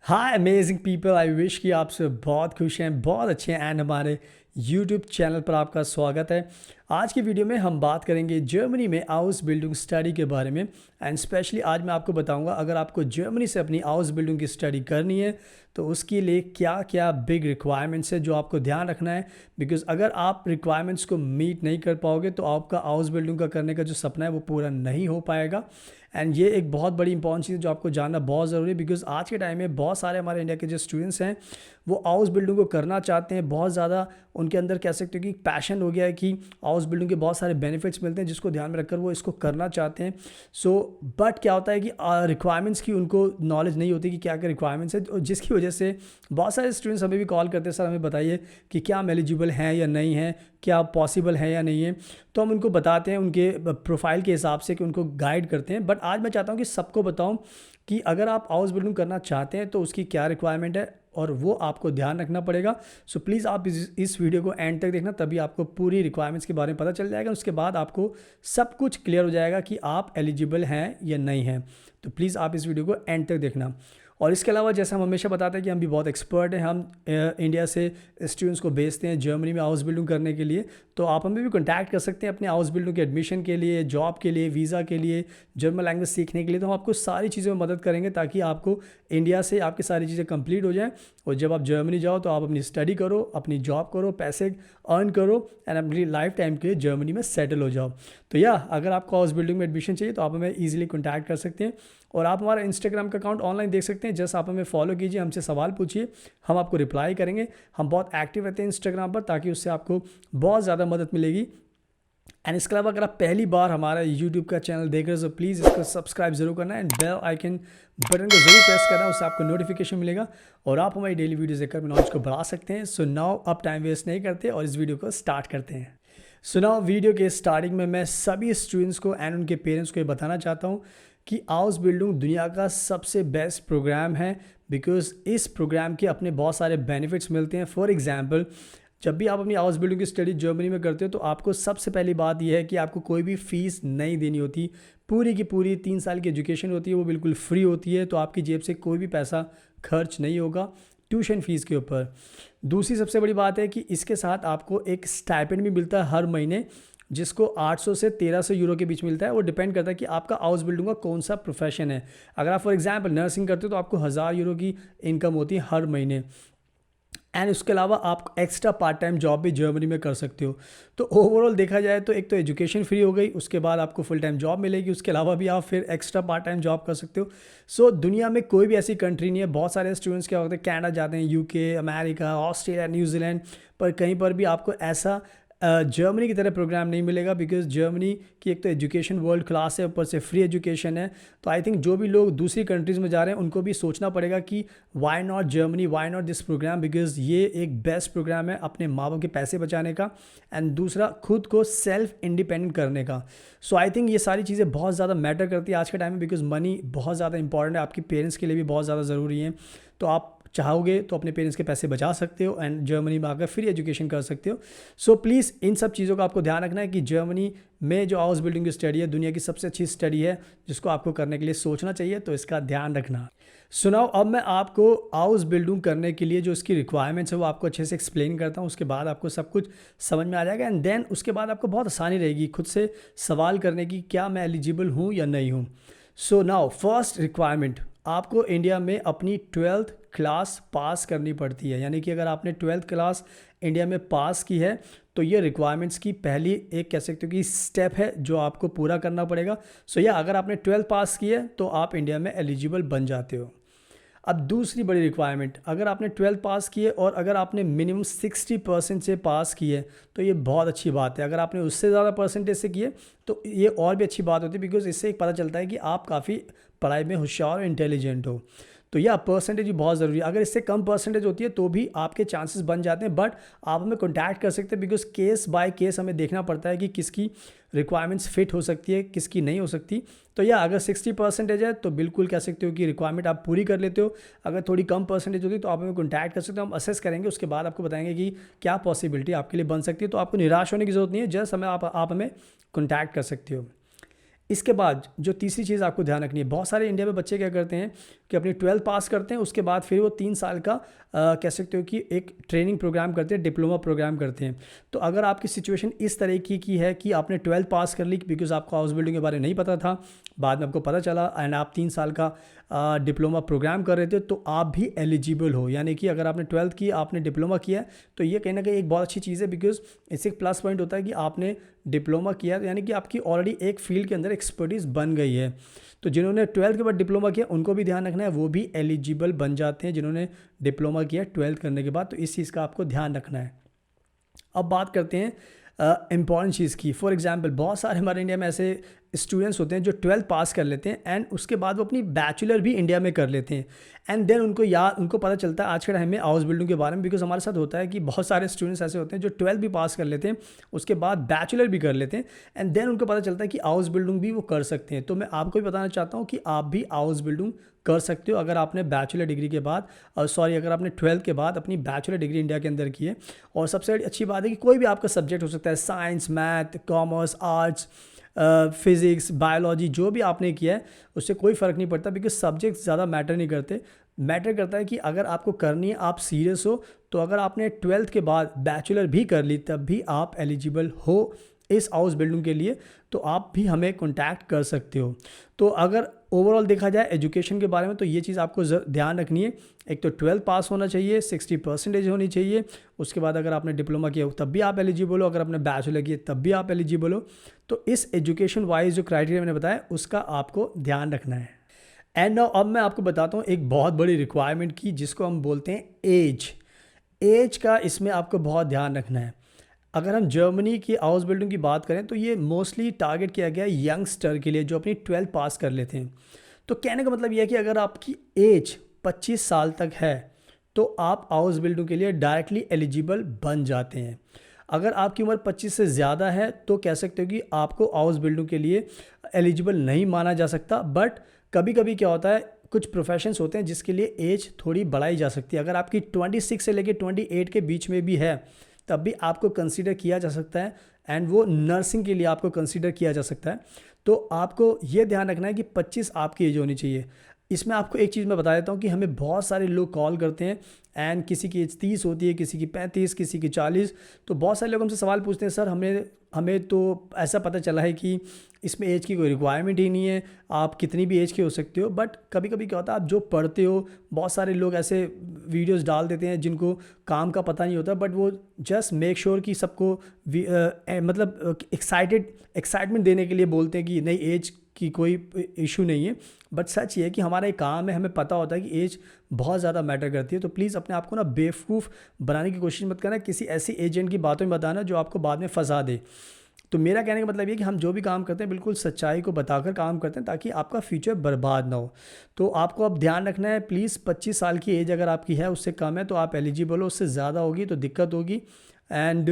Hi amazing people, I wish कि आप सब बहुत खुश हैं, बहुत अच्छे हैं एंड हमारे यूट्यूब चैनल पर आपका स्वागत है। आज की वीडियो में हम बात करेंगे जर्मनी में हाउस बिल्डिंग स्टडी के बारे में एंड स्पेशली आज मैं आपको बताऊंगा अगर आपको जर्मनी से अपनी हाउस बिल्डिंग की स्टडी करनी है तो उसके लिए क्या क्या बिग रिक्वायरमेंट्स है जो आपको ध्यान रखना है। बिकॉज अगर आप रिक्वायरमेंट्स को मीट नहीं कर पाओगे तो आपका हाउस बिल्डिंग का करने का जो सपना है वो पूरा नहीं हो पाएगा। एंड ये एक बहुत बड़ी इंपॉर्टेंट चीज़ है जो आपको जानना बहुत ज़रूरी है। बिकॉज आज के टाइम में बहुत सारे हमारे इंडिया के जो स्टूडेंट्स हैं वो हाउस बिल्डिंग को करना चाहते हैं, बहुत ज़्यादा उनके अंदर कह सकते हो कि पैशन हो गया है कि हाउस बिल्डिंग के बहुत सारे बेनिफिट्स मिलते हैं जिसको ध्यान में रखकर वो इसको करना चाहते हैं। सो बट क्या होता है कि रिक्वायरमेंट्स की उनको नॉलेज नहीं होती कि क्या क्या रिक्वायरमेंट्स है, जिसकी वजह से बहुत सारे स्टूडेंट्स हमें भी कॉल करते हैं, सर हमें बताइए कि क्या हम एलिजिबल हैं या नहीं हैं, क्या पॉसिबल है या नहीं है। तो हम उनको बताते हैं उनके प्रोफाइल के हिसाब से कि उनको गाइड करते हैं। बट आज मैं चाहता हूँ कि सबको बताऊँ कि अगर आप हाउस बिल्डिंग करना चाहते हैं तो उसकी क्या रिक्वायरमेंट है और वो आपको ध्यान रखना पड़ेगा। सो प्लीज़ आप इस वीडियो को एंड तक देखना, तभी आपको पूरी रिक्वायरमेंट्स के बारे में पता चल जाएगा। उसके बाद आपको सब कुछ क्लियर हो जाएगा कि आप एलिजिबल हैं या नहीं हैं। तो प्लीज़ आप इस वीडियो को एंड तक देखना। और इसके अलावा जैसे हम हमेशा बताते हैं कि हम भी बहुत एक्सपर्ट हैं, हम इंडिया से स्टूडेंट्स को भेजते हैं जर्मनी में हाउस बिल्डिंग करने के लिए। तो आप हमें भी कॉन्टैक्ट कर सकते हैं अपने हाउस बिल्डिंग के एडमिशन के लिए, जॉब के लिए, वीज़ा के लिए, जर्मन लैंग्वेज सीखने के लिए। तो हम आपको सारी चीज़ों में मदद करेंगे ताकि आपको इंडिया से आपकी सारी चीज़ें कंप्लीट हो जाएँ और जब आप जर्मनी जाओ तो आप अपनी स्टडी करो, अपनी जॉब करो, पैसे अर्न करो एंड अपनी लाइफ टाइम के लिए जर्मनी में सेटल हो जाओ। तो अगर आपको हाउस बिल्डिंग में एडमिशन चाहिए तो आप हमें ईजिली कॉन्टैक्ट कर सकते हैं। और आप हमारा इंस्टाग्राम का अकाउंट ऑनलाइन देख सकते हैं, जस्ट आप हमें फॉलो कीजिए, हमसे सवाल पूछिए, हम आपको रिप्लाई करेंगे। हम बहुत एक्टिव रहते हैं इंस्टाग्राम पर ताकि उससे आपको बहुत ज़्यादा मदद मिलेगी। एंड इसके अलावा अगर आप पहली बार हमारा यूट्यूब का चैनल देख रहे हो तो प्लीज़ इसको सब्सक्राइब जरूर करना है एंड बेल आइकन बटन को जरूर प्रेस करना है, उससे आपको नोटिफिकेशन मिलेगा और आप हमारी डेली वीडियोस देखकर नॉलेज को बढ़ा सकते हैं। सो नाउ अब टाइम वेस्ट नहीं करते और इस वीडियो को स्टार्ट करते हैं। सो नाउ वीडियो के स्टार्टिंग में मैं सभी स्टूडेंट्स को एंड उनके पेरेंट्स को ये बताना चाहता हूँ कि हाउस बिल्डिंग दुनिया का सबसे बेस्ट प्रोग्राम है। बिकॉज इस प्रोग्राम के अपने बहुत सारे बेनिफिट्स मिलते हैं। फॉर एग्जांपल, जब भी आप अपनी हाउस बिल्डिंग की स्टडी जर्मनी में करते हो तो आपको सबसे पहली बात यह है कि आपको कोई भी फ़ीस नहीं देनी होती। पूरी की पूरी 3 साल की एजुकेशन होती है, वो बिल्कुल फ्री होती है। तो आपकी जेब से कोई भी पैसा खर्च नहीं होगा ट्यूशन फ़ीस के ऊपर। दूसरी सबसे बड़ी बात है कि इसके साथ आपको एक स्टाइपेंड भी मिलता है हर महीने, जिसको 800 से 1300 यूरो के बीच मिलता है। वो डिपेंड करता है कि आपका हाउस बिल्डिंग का कौन सा प्रोफेशन है। अगर आप फॉर एग्जांपल नर्सिंग करते हो तो आपको 1000 यूरो की इनकम होती है हर महीने। एंड उसके अलावा आप एक्स्ट्रा पार्ट टाइम जॉब भी जर्मनी में कर सकते हो। तो ओवरऑल देखा जाए तो एक तो एजुकेशन फ्री हो गई, उसके बाद आपको फुल टाइम जॉब मिलेगी, उसके अलावा भी आप फिर एक्स्ट्रा पार्ट टाइम जॉब कर सकते हो। सो दुनिया में कोई भी ऐसी कंट्री नहीं है। बहुत सारे स्टूडेंट्स क्या होते हैं, कनाडा जाते हैं, यूके, अमेरिका, ऑस्ट्रेलिया, न्यूजीलैंड, पर कहीं पर भी आपको ऐसा जर्मनी की तरह प्रोग्राम नहीं मिलेगा। बिकॉज जर्मनी की एक तो एजुकेशन वर्ल्ड क्लास है, ऊपर से फ्री एजुकेशन है। तो आई थिंक जो भी लोग दूसरी कंट्रीज़ में जा रहे हैं उनको भी सोचना पड़ेगा कि why not Germany, why not this program. Because ये एक बेस्ट प्रोग्राम है अपने माँ बाप के पैसे बचाने का एंड दूसरा खुद को सेल्फ इंडिपेंडेंट करने का। सो आई थिंक ये सारी चीज़ें बहुत ज़्यादा मैटर करती है आज के टाइम में। बिकॉज मनी बहुत ज़्यादा इंपॉर्टेंट है, आपकी पेरेंट्स के लिए भी बहुत ज़्यादा ज़रूरी है। तो आप चाहोगे तो अपने पेरेंट्स के पैसे बचा सकते हो एंड जर्मनी में आकर फ्री एजुकेशन कर सकते हो। सो प्लीज़ इन सब चीज़ों का आपको ध्यान रखना है कि जर्मनी में जो हाउस बिल्डिंग की स्टडी है दुनिया की सबसे अच्छी स्टडी है जिसको आपको करने के लिए सोचना चाहिए। तो इसका ध्यान रखना। सुनाओ, अब मैं आपको हाउस बिल्डिंग करने के लिए जो इसकी रिक्वायरमेंट्स है वो आपको अच्छे से एक्सप्लेन करता हूँ। उसके बाद आपको सब कुछ समझ में आ जाएगा एंड देन उसके बाद आपको बहुत आसानी रहेगी खुद से सवाल करने की, क्या मैं एलिजिबल हूँ या नहीं हूँ। सो नाउ फर्स्ट रिक्वायरमेंट, आपको इंडिया में अपनी 12th क्लास पास करनी पड़ती है। यानी कि अगर आपने 12th क्लास इंडिया में पास की है तो ये रिक्वायरमेंट्स की पहली एक कह सकते हो कि स्टेप है जो आपको पूरा करना पड़ेगा। सो अगर आपने 12th पास की है तो आप इंडिया में एलिजिबल बन जाते हो। अब दूसरी बड़ी रिक्वायरमेंट, अगर आपने 12th पास की है और अगर आपने मिनिमम 60% से पास की है तो ये बहुत अच्छी बात है। अगर आपने उससे ज़्यादा परसेंटेज से किए तो ये और भी अच्छी बात होती है। बिकॉज इससे एक पता चलता है कि आप काफ़ी पढ़ाई में होशियार और इंटेलिजेंट हो। तो परसेंटेज भी बहुत ज़रूरी है। अगर इससे कम परसेंटेज होती है तो भी आपके चांसेस बन जाते हैं। बट आप हमें कॉन्टैक्ट कर सकते हैं बिकॉज केस बाय केस हमें देखना पड़ता है कि किसकी रिक्वायरमेंट्स फिट हो सकती है, किसकी नहीं हो सकती। तो अगर 60% है तो बिल्कुल कह सकते हो कि रिक्वायरमेंट आप पूरी कर लेते हो। अगर थोड़ी कम परसेंटेज होती है तो आप हमें कॉन्टैक्ट कर सकते हो, हम असेस करेंगे, उसके बाद आपको बताएंगे कि क्या पॉसिबिलिटी आपके लिए बन सकती है। तो आपको निराश होने की ज़रूरत नहीं है, जस्ट आप हमें कॉन्टैक्ट कर सकते हो। इसके बाद जो तीसरी चीज़ आपको ध्यान रखनी है, बहुत सारे इंडिया में बच्चे क्या करते हैं, कि अपनी 12th पास करते हैं, उसके बाद फिर वो 3 साल का कह सकते हो कि एक ट्रेनिंग प्रोग्राम करते हैं, डिप्लोमा प्रोग्राम करते हैं। तो अगर आपकी सिचुएशन इस तरह की है कि आपने 12th पास कर ली बिकॉज आपको हाउस बिल्डिंग के बारे में नहीं पता था, बाद में आपको पता चला एंड आप 3 साल का डिप्लोमा प्रोग्राम कर रहे थे, तो आप भी एलिजिबल हो। यानी कि अगर आपने 12th की, आपने डिप्लोमा किया है, तो ये कहीं ना कहीं एक बहुत अच्छी चीज़ है बिकॉज इससे एक प्लस पॉइंट होता है कि आपने डिप्लोमा किया, यानी कि आपकी ऑलरेडी एक फील्ड के अंदर एक्सपर्टीज़ बन गई है। तो जिन्होंने 12th के बाद डिप्लोमा किया उनको भी ध्यान रखना है, वो भी एलिजिबल बन जाते हैं जिन्होंने डिप्लोमा किया 12th करने के बाद। तो इस चीज़ का आपको ध्यान रखना है। अब बात करते हैं इम्पॉर्टेंट चीज़ की। फॉर एग्जांपल बहुत सारे हमारे इंडिया में ऐसे स्टूडेंट्स होते हैं जो 12th पास कर लेते हैं एंड उसके बाद वो अपनी बैचलर भी इंडिया में कर लेते हैं एंड देन उनको पता चलता है आज के टाइम में हाउस बिल्डिंग के बारे में। बिकॉज हमारे साथ होता है कि बहुत सारे स्टूडेंट्स ऐसे होते हैं जो 12th भी पास कर लेते हैं, उसके बाद बैचलर भी कर लेते हैं एंड देन उनको पता चलता है कि हाउस बिल्डिंग भी वो कर सकते हैं। तो मैं आपको भी बताना चाहता हूँ कि आप भी हाउस बिल्डिंग कर सकते हो अगर आपने बैचलर डिग्री के बाद अगर आपने 12th के बाद अपनी बैचलर डिग्री इंडिया के अंदर की है। और सबसे अच्छी बात है कि कोई भी आपका सब्जेक्ट हो सकता है, science, math, commerce, arts, physics, biology, जो भी आपने किया है उससे कोई फ़र्क नहीं पड़ता बिकॉज सब्जेक्ट ज़्यादा मैटर नहीं करते। मैटर करता है कि अगर आपको करनी है, आप सीरियस हो, तो अगर आपने 12th के बाद बैचलर भी कर ली तब भी आप एलिजिबल हो इस हाउस बिल्डिंग के लिए, तो आप भी हमें कांटेक्ट कर सकते हो। तो अगर ओवरऑल देखा जाए एजुकेशन के बारे में, तो ये चीज़ आपको ध्यान रखनी है। एक तो 12th पास होना चाहिए, 60% होनी चाहिए। उसके बाद अगर आपने डिप्लोमा किया हो तब भी आप एलिजिबल हो, अगर आपने बैचलर किया तब भी आप एलिजिबल हो। तो इस एजुकेशन वाइज जो क्राइटेरिया मैंने बताया उसका आपको ध्यान रखना है। एंड नाउ अब मैं आपको बताता हूँ एक बहुत बड़ी रिक्वायरमेंट की जिसको हम बोलते हैं एज का। इसमें आपको बहुत ध्यान रखना है। अगर हम जर्मनी की हाउस बिल्डिंग की बात करें तो ये मोस्टली टारगेट किया गया है यंगस्टर के लिए जो अपनी 12th पास कर लेते हैं। तो कहने का मतलब यह है कि अगर आपकी एज 25 साल तक है तो आप हाउस बिल्डिंग के लिए डायरेक्टली एलिजिबल बन जाते हैं। अगर आपकी उम्र 25 से ज़्यादा है तो कह सकते हो कि आपको हाउस बिल्डिंग के लिए एलिजिबल नहीं माना जा सकता। बट कभी कभी क्या होता है, कुछ प्रोफेशंस होते हैं जिसके लिए एज थोड़ी बढ़ाई जा सकती है। अगर आपकी 26 से लेकर 28 के बीच में भी है तब भी आपको कंसीडर किया जा सकता है एंड वो नर्सिंग के लिए आपको कंसीडर किया जा सकता है। तो आपको ये ध्यान रखना है कि 25 आपकी एज होनी चाहिए। इसमें आपको एक चीज़ मैं बता देता हूँ कि हमें बहुत सारे लोग कॉल करते हैं एंड किसी की एज 30 होती है, किसी की 35, किसी की 40। तो बहुत सारे लोग हमसे सवाल पूछते हैं, सर हमें तो ऐसा पता चला है कि इसमें एज की कोई रिक्वायरमेंट ही नहीं है, आप कितनी भी एज के हो सकते हो। बट कभी कभी क्या होता है, आप जो पढ़ते हो, बहुत सारे लोग ऐसे वीडियोस डाल देते हैं जिनको काम का पता नहीं होता, बट वो जस्ट मेक श्योर कि सबको मतलब एक्साइटमेंट देने के लिए बोलते हैं कि नहीं एज की कोई इशू नहीं है। बट सच ये है कि हमारा एक काम है, हमें पता होता है कि एज बहुत ज़्यादा मैटर करती है। तो प्लीज़ अपने आप को ना बेवकूफ़ बनाने की कोशिश मत करना, किसी ऐसी एजेंट की बातों में बताना जो आपको बाद में फंसा दे। तो मेरा कहने का मतलब ये कि हम जो भी काम करते हैं बिल्कुल सच्चाई को बताकर काम करते हैं ताकि आपका फ्यूचर बर्बाद ना हो। तो आपको अब ध्यान रखना है, प्लीज़ 25 साल की एज अगर आपकी है उससे कम है तो आप एलिजिबल हो, उससे ज़्यादा होगी तो दिक्कत होगी। एंड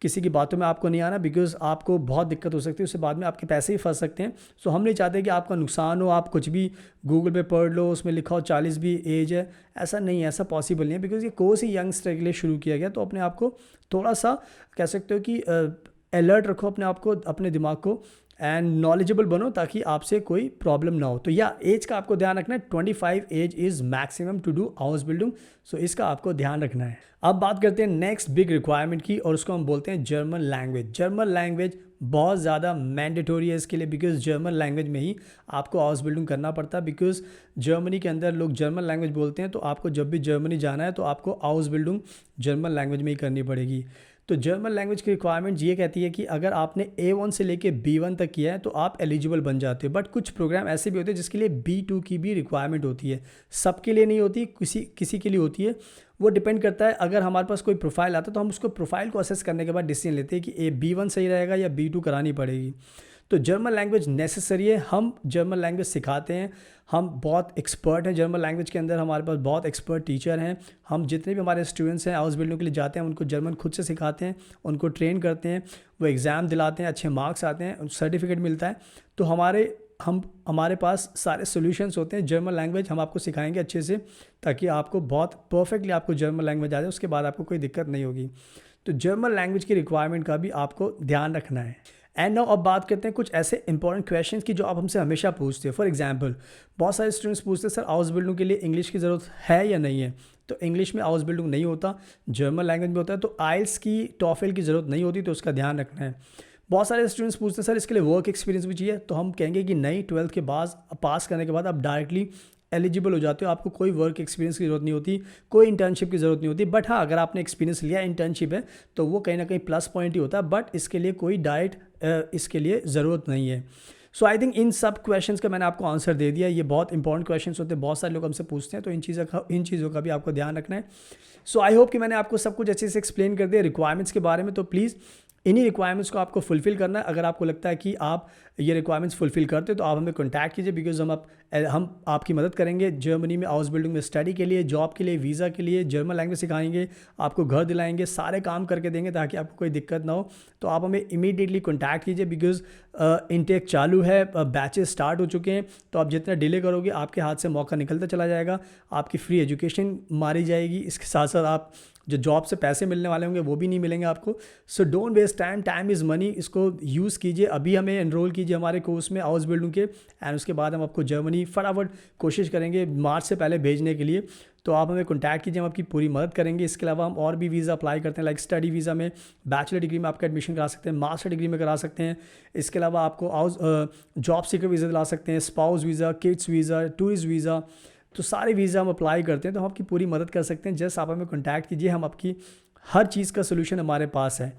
किसी की बातों में आपको नहीं आना बिकॉज आपको बहुत दिक्कत हो सकती है, उससे बाद में आपके पैसे ही फंस सकते हैं। सो हम नहीं चाहते कि आपका नुकसान हो, आप कुछ भी गूगल पे पढ़ लो उसमें लिखा हो 40 भी एज है, ऐसा नहीं है, ऐसा पॉसिबल नहीं है बिकॉज ये कोर्स ही यंगस्टर के लिए शुरू किया गया। तो अपने आप को थोड़ा सा कह सकते हो कि अलर्ट रखो अपने आप को, अपने दिमाग को, एंड नॉलेजेबल बनो ताकि आपसे कोई प्रॉब्लम ना हो। तो या एज का आपको ध्यान रखना है, 25 age is maximum to do house building. So इसका आपको ध्यान रखना है। अब बात करते हैं नेक्स्ट बिग रिक्वायरमेंट की और उसको हम बोलते हैं जर्मन लैंग्वेज। जर्मन लैंग्वेज बहुत ज़्यादा मैंडेटोरी है इसके लिए बिकॉज जर्मन लैंग्वेज में ही आपको हाउस बिल्डिंग करना पड़ता है। बिकॉज जर्मनी के अंदर लोग जर्मन लैंग्वेज बोलते हैं, तो आपको जब भी जर्मनी जाना है तो आपको हाउस बिल्डिंग जर्मन लैंग्वेज में ही करनी पड़ेगी। तो जर्मन लैंग्वेज की रिक्वायरमेंट ये कहती है कि अगर आपने A1 से लेके B1 तक किया है तो आप एलिजिबल बन जाते हो। बट कुछ प्रोग्राम ऐसे भी होते हैं जिसके लिए B2 की भी रिक्वायरमेंट होती है, सबके लिए नहीं होती, किसी के लिए होती है। वो डिपेंड करता है, अगर हमारे पास कोई प्रोफाइल आता है तो हम उसको प्रोफाइल को असेस करने के बाद डिसीजन लेते हैं कि B1 सही रहेगा या B2 करानी पड़ेगी। तो जर्मन लैंग्वेज नेसेसरी है, हम जर्मन लैंग्वेज सिखाते हैं, हम बहुत एक्सपर्ट हैं जर्मन लैंग्वेज के अंदर, हमारे पास बहुत एक्सपर्ट टीचर हैं। हम जितने भी हमारे स्टूडेंट्स हैं हाउस बिल्डिंग के लिए जाते हैं उनको जर्मन खुद से सिखाते हैं, उनको ट्रेन करते हैं, वो एग्ज़ाम दिलाते हैं, अच्छे मार्क्स आते हैं, सर्टिफिकेट मिलता है। तो हमारे पास सारे सोल्यूशंस होते हैं। जर्मन लैंग्वेज हम आपको सिखाएंगे अच्छे से ताकि आपको बहुत परफेक्टली आपको जर्मन लैंग्वेज आ जाए, उसके बाद आपको कोई दिक्कत नहीं होगी। तो जर्मन लैंग्वेज की रिक्वायरमेंट का भी आपको ध्यान रखना है। एंड नाउ अब बात करते हैं कुछ ऐसे इंपॉर्टेंट क्वेश्चंस की जो आप हमसे हमेशा पूछते हो। फॉर एग्जांपल बहुत सारे स्टूडेंट्स पूछते हैं सर हाउस बिल्डिंग के लिए इंग्लिश की ज़रूरत है या नहीं है। तो इंग्लिश में हाउस बिल्डिंग नहीं होता, जर्मन लैंग्वेज में होता है। तो आइल्स की टॉफल की ज़रूरत नहीं होती, तो उसका ध्यान रखना है। बहुत सारे स्टूडेंट्स पूछते हैं सर इसके लिए वर्क एक्सपीरियंस भी चाहिए। तो हम कहेंगे कि नहीं, 12th के बाद पास करने के बाद आप डायरेक्टली एलिजिबल हो जाते हो, आपको कोई वर्क एक्सपीरियंस की ज़रूरत नहीं होती, कोई इंटर्नशिप की ज़रूरत नहीं होती। बट हाँ, अगर आपने एक्सपीरियंस लिया इंटर्नशिप है तो वो कहीं ना कहीं प्लस पॉइंट ही होता है, बट इसके लिए कोई डाइट इसके लिए ज़रूरत नहीं है। सो आई थिंक इन सब क्वेश्चंस का मैंने आपको आंसर दे दिया। ये बहुत इंपॉर्टेंट क्वेश्चंस होते हैं, बहुत सारे लोग हमसे पूछते हैं, तो इन चीज़ों का भी आपको ध्यान रखना है। सो आई होप कि मैंने आपको सब कुछ अच्छे से एक्सप्लेन कर दिया रिक्वायरमेंट्स के बारे में। तो प्लीज़ इन्हीं रिक्वायरमेंट्स को आपको फुलफिल करना है। अगर आपको लगता है कि आप ये रिक्वायरमेंट्स फुलफिल करते हो तो आप हमें कॉन्टैक्ट कीजिए, बिकॉज हम आपकी मदद करेंगे जर्मनी में हाउस बिल्डिंग में स्टडी के लिए, जॉब के लिए, वीज़ा के लिए, जर्मन लैंग्वेज सिखाएंगे, आपको घर दिलाएंगे, सारे काम करके देंगे ताकि आपको कोई दिक्कत ना हो। तो आप हमें इमीडिएटली कॉन्टैक्ट कीजिए, बिकॉज इनटेक चालू है, बैचेस स्टार्ट हो चुके हैं। तो आप जितना डिले करोगे आपके हाथ से मौका निकलता चला जाएगा, आपकी फ्री एजुकेशन मारी जाएगी, इसके साथ साथ आप जो जॉब से पैसे मिलने वाले होंगे वो भी नहीं मिलेंगे आपको। So don't waste time, time is money, इसको यूज़ कीजिए। अभी हमें एनरोल कीजिए हमारे कोर्स में हाउस बिल्डिंग के, एंड उसके बाद हम आपको जर्मनी फटाफट कोशिश करेंगे मार्च से पहले भेजने के लिए। तो आप हमें कॉन्टैक्ट कीजिए, हम आपकी पूरी मदद करेंगे। इसके अलावा हम और भी वीज़ा अप्लाई करते हैं, लाइक स्टडी वीज़ा में, बैचलर डिग्री में आपका एडमिशन करा सकते हैं, मास्टर डिग्री में करा सकते हैं। इसके अलावा आपको जॉब सीकर वीज़ा दिला सकते हैं, spouse visa, kids visa, tourist visa. तो सारे वीज़ा हम अप्लाई करते हैं, तो हम आपकी पूरी मदद कर सकते हैं। जस्ट आप हमें कॉन्टैक्ट कीजिए, हम आपकी हर चीज़ का सोल्यूशन हमारे पास है।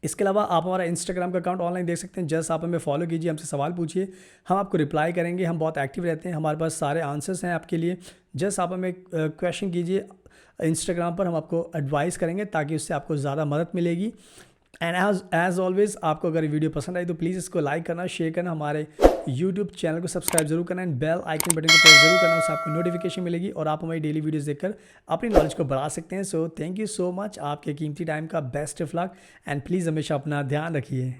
इसके अलावा आप हमारा इंस्टाग्राम का अकाउंट ऑनलाइन देख सकते हैं। जस्ट आप हमें फॉलो कीजिए, हमसे सवाल पूछिए, हम आपको रिप्लाई करेंगे। हम बहुत एक्टिव रहते हैं, हमारे पास सारे आंसर्स हैं आपके लिए। जस्ट आप हमें क्वेश्चन कीजिए इंस्टाग्राम पर, हम आपको एडवाइस करेंगे ताकि उससे आपको ज़्यादा मदद मिलेगी। एंड एज ऑलवेज आपको अगर वीडियो पसंद आई तो प्लीज़ इसको लाइक करना, शेयर करना, हमारे यूट्यूब चैनल को सब्सक्राइब जरूर करना, एंड बेल आइकन बटन को प्रेस जरूर करना, उससे आपको नोटिफिकेशन मिलेगी और आप हमारी डेली वीडियोस देखकर अपनी नॉलेज को बढ़ा सकते हैं। So thank you so much, आपके कीमती टाइम का best of luck, and please हमेशा अपना ध्यान रखिए।